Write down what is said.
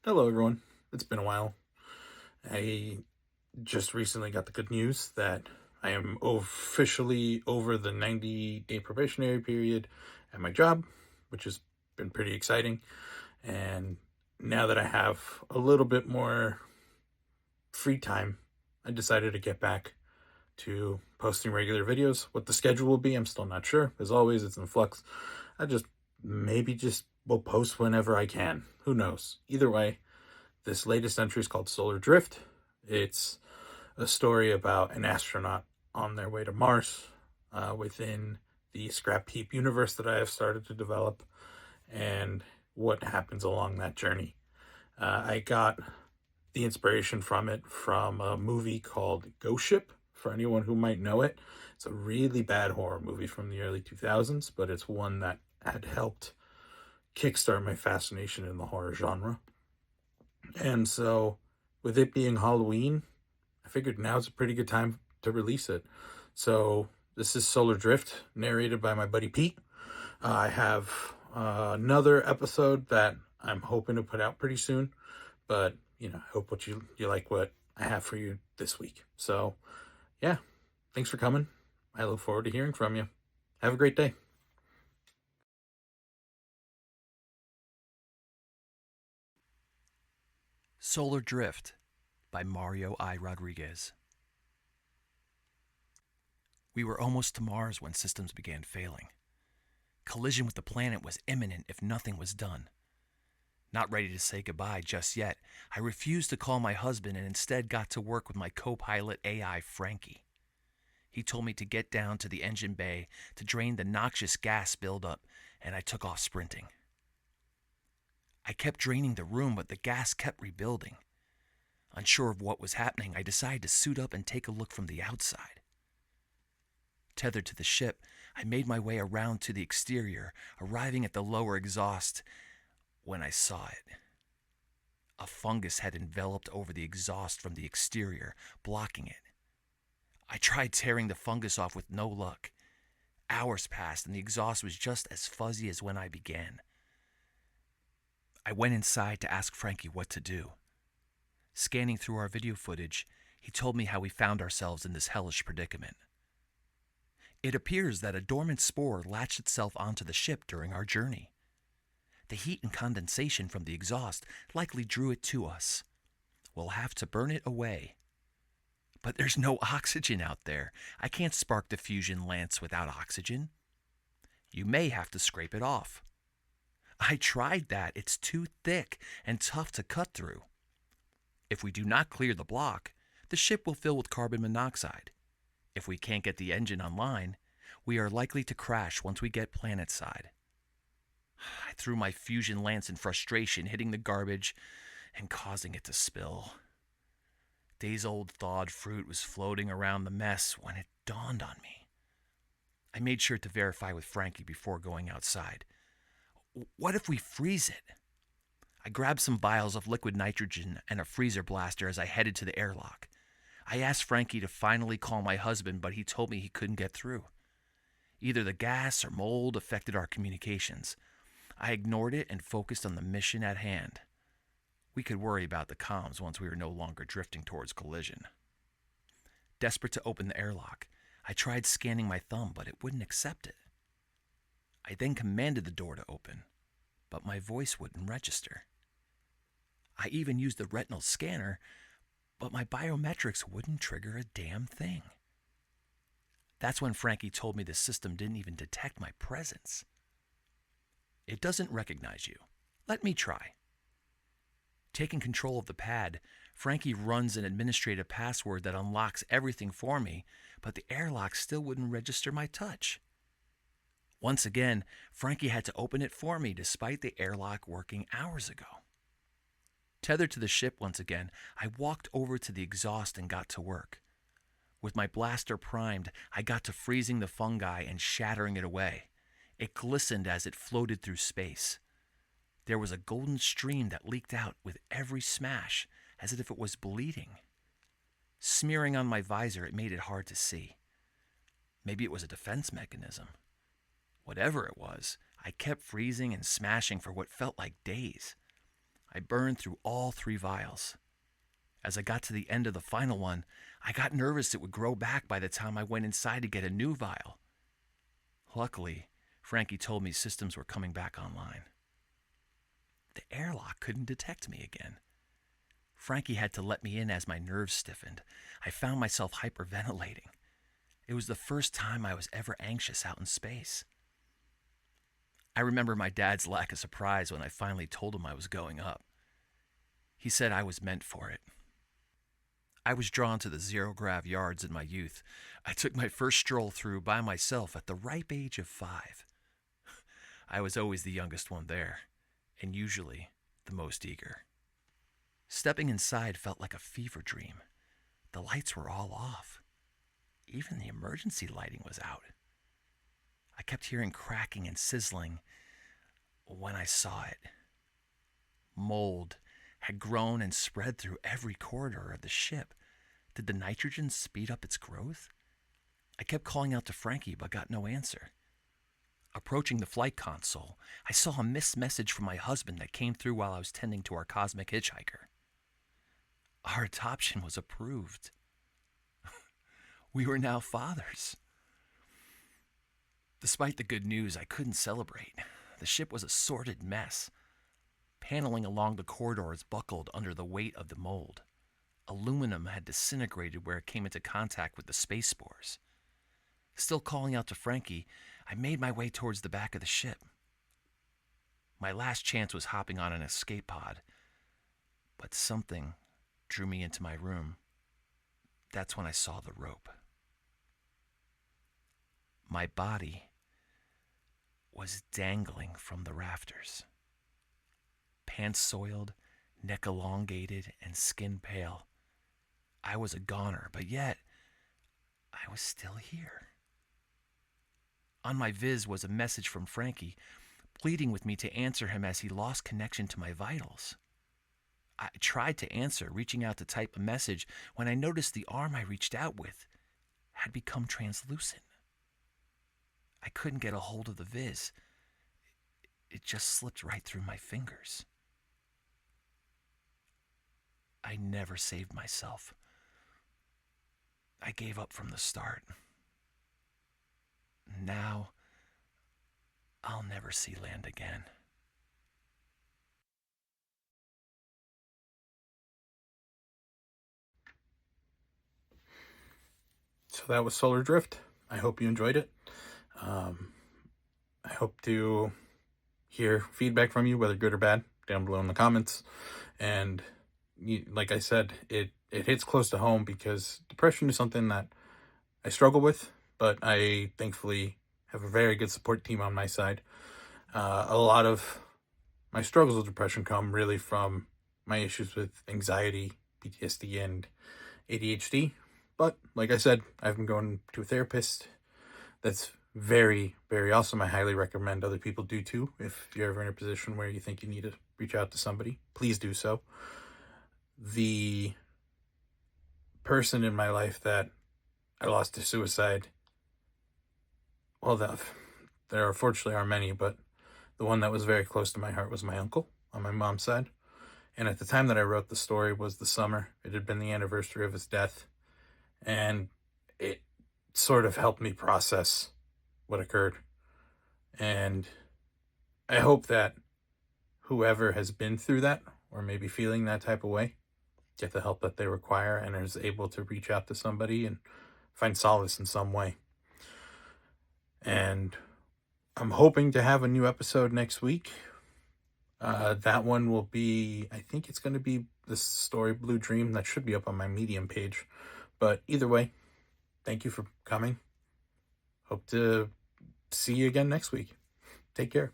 Hello, everyone. It's been a while. I just recently got the good news that I am officially over the 90-day probationary period at my job, which has been pretty exciting. And now that I have a little bit more free time, I decided to get back to posting regular videos. What the schedule will be, I'm still not sure. As always, it's in flux. I just maybe just will post whenever I can. Who knows? Either way, this latest entry is called Solar Drift. It's a story about an astronaut on their way to Mars within the scrap heap universe that I have started to develop and what happens along that journey. I got the inspiration from it from a movie called Ghost Ship, for anyone who might know it. It's a really bad horror movie from the early 2000s, but it's one that had helped kickstart my fascination in the horror genre. And so, with it being Halloween, I figured now's a pretty good time to release it. So, this is Solar Drift, narrated by my buddy Pete. I have another episode that I'm hoping to put out pretty soon, but I hope you like what I have for you this week. So, yeah, thanks for coming. I look forward to hearing from you. Have a great day. Solar Drift by Mario I. Rodriguez. We were almost to Mars when systems began failing. Collision with the planet was imminent if nothing was done. Not ready to say goodbye just yet, I refused to call my husband and instead got to work with my co-pilot AI, Frankie. He told me to get down to the engine bay to drain the noxious gas buildup, and I took off sprinting. I kept draining the room, but the gas kept rebuilding. Unsure of what was happening, I decided to suit up and take a look from the outside. Tethered to the ship, I made my way around to the exterior, arriving at the lower exhaust when I saw it. A fungus had enveloped over the exhaust from the exterior, blocking it. I tried tearing the fungus off with no luck. Hours passed and the exhaust was just as fuzzy as when I began. I went inside to ask Frankie what to do. Scanning through our video footage, he told me how we found ourselves in this hellish predicament. It appears that a dormant spore latched itself onto the ship during our journey. The heat and condensation from the exhaust likely drew it to us. We'll have to burn it away. But there's no oxygen out there. I can't spark the fusion lance without oxygen. You may have to scrape it off. I tried that. It's too thick and tough to cut through. If we do not clear the block, the ship will fill with carbon monoxide. If we can't get the engine online, we are likely to crash once we get planetside. I threw my fusion lance in frustration, hitting the garbage and causing it to spill. Days-old thawed fruit was floating around the mess when it dawned on me. I made sure to verify with Frankie before going outside. What if we freeze it? I grabbed some vials of liquid nitrogen and a freezer blaster as I headed to the airlock. I asked Frankie to finally call my husband, but he told me he couldn't get through. Either the gas or mold affected our communications. I ignored it and focused on the mission at hand. We could worry about the comms once we were no longer drifting towards collision. Desperate to open the airlock, I tried scanning my thumb, but it wouldn't accept it. I then commanded the door to open, but my voice wouldn't register. I even used the retinal scanner, but my biometrics wouldn't trigger a damn thing. That's when Frankie told me the system didn't even detect my presence. It doesn't recognize you. Let me try. Taking control of the pad, Frankie runs an administrative password that unlocks everything for me, but the airlock still wouldn't register my touch. Once again, Frankie had to open it for me despite the airlock working hours ago. Tethered to the ship once again, I walked over to the exhaust and got to work. With my blaster primed, I got to freezing the fungi and shattering it away. It glistened as it floated through space. There was a golden stream that leaked out with every smash, as if it was bleeding. Smearing on my visor, it made it hard to see. Maybe it was a defense mechanism. Whatever it was, I kept freezing and smashing for what felt like days. I burned through all 3 vials. As I got to the end of the final one, I got nervous it would grow back by the time I went inside to get a new vial. Luckily, Frankie told me systems were coming back online. The airlock couldn't detect me again. Frankie had to let me in as my nerves stiffened. I found myself hyperventilating. It was the first time I was ever anxious out in space. I remember my dad's lack of surprise when I finally told him I was going up. He said I was meant for it. I was drawn to the zero-grav yards in my youth. I took my first stroll through by myself at the ripe age of 5. I was always the youngest one there, and usually the most eager. Stepping inside felt like a fever dream. The lights were all off. Even the emergency lighting was out. I kept hearing cracking and sizzling when I saw it. Mold had grown and spread through every corridor of the ship. Did the nitrogen speed up its growth? I kept calling out to Frankie but got no answer. Approaching the flight console, I saw a missed message from my husband that came through while I was tending to our cosmic hitchhiker. Our adoption was approved. We were now fathers. Despite the good news, I couldn't celebrate. The ship was a sordid mess. Paneling along the corridors buckled under the weight of the mold. Aluminum had disintegrated where it came into contact with the space spores. Still calling out to Frankie, I made my way towards the back of the ship. My last chance was hopping on an escape pod, but something drew me into my room. That's when I saw the rope. My body was dangling from the rafters. Pants soiled, neck elongated, and skin pale. I was a goner, but yet I was still here. On my viz was a message from Frankie, pleading with me to answer him as he lost connection to my vitals. I tried to answer, reaching out to type a message, when I noticed the arm I reached out with had become translucent. I couldn't get a hold of the viz. It just slipped right through my fingers. I never saved myself. I gave up from the start. Now, I'll never see land again. So that was Solar Drift. I hope you enjoyed it. I hope to hear feedback from you, whether good or bad, down below in the comments. And like I said, it hits close to home because depression is something that I struggle with, but I thankfully have a very good support team on my side. A lot of my struggles with depression come really from my issues with anxiety, PTSD, and ADHD. But like I said, I've been going to a therapist that's very, very awesome. I highly recommend other people do too. If you're ever in a position where you think you need to reach out to somebody, please do so. The person in my life that I lost to suicide, well, there unfortunately are many, but the one that was very close to my heart was my uncle on my mom's side. And at the time that I wrote the story was the summer. It had been the anniversary of his death. And it sort of helped me process what occurred. And I hope that whoever has been through that, or maybe feeling that type of way, get the help that they require and is able to reach out to somebody and find solace in some way. And I'm hoping to have a new episode next week. That one will be, I think it's going to be the story Blue Dream. That should be up on my Medium page. But either way, thank you for coming. Hope to see you again next week. Take care.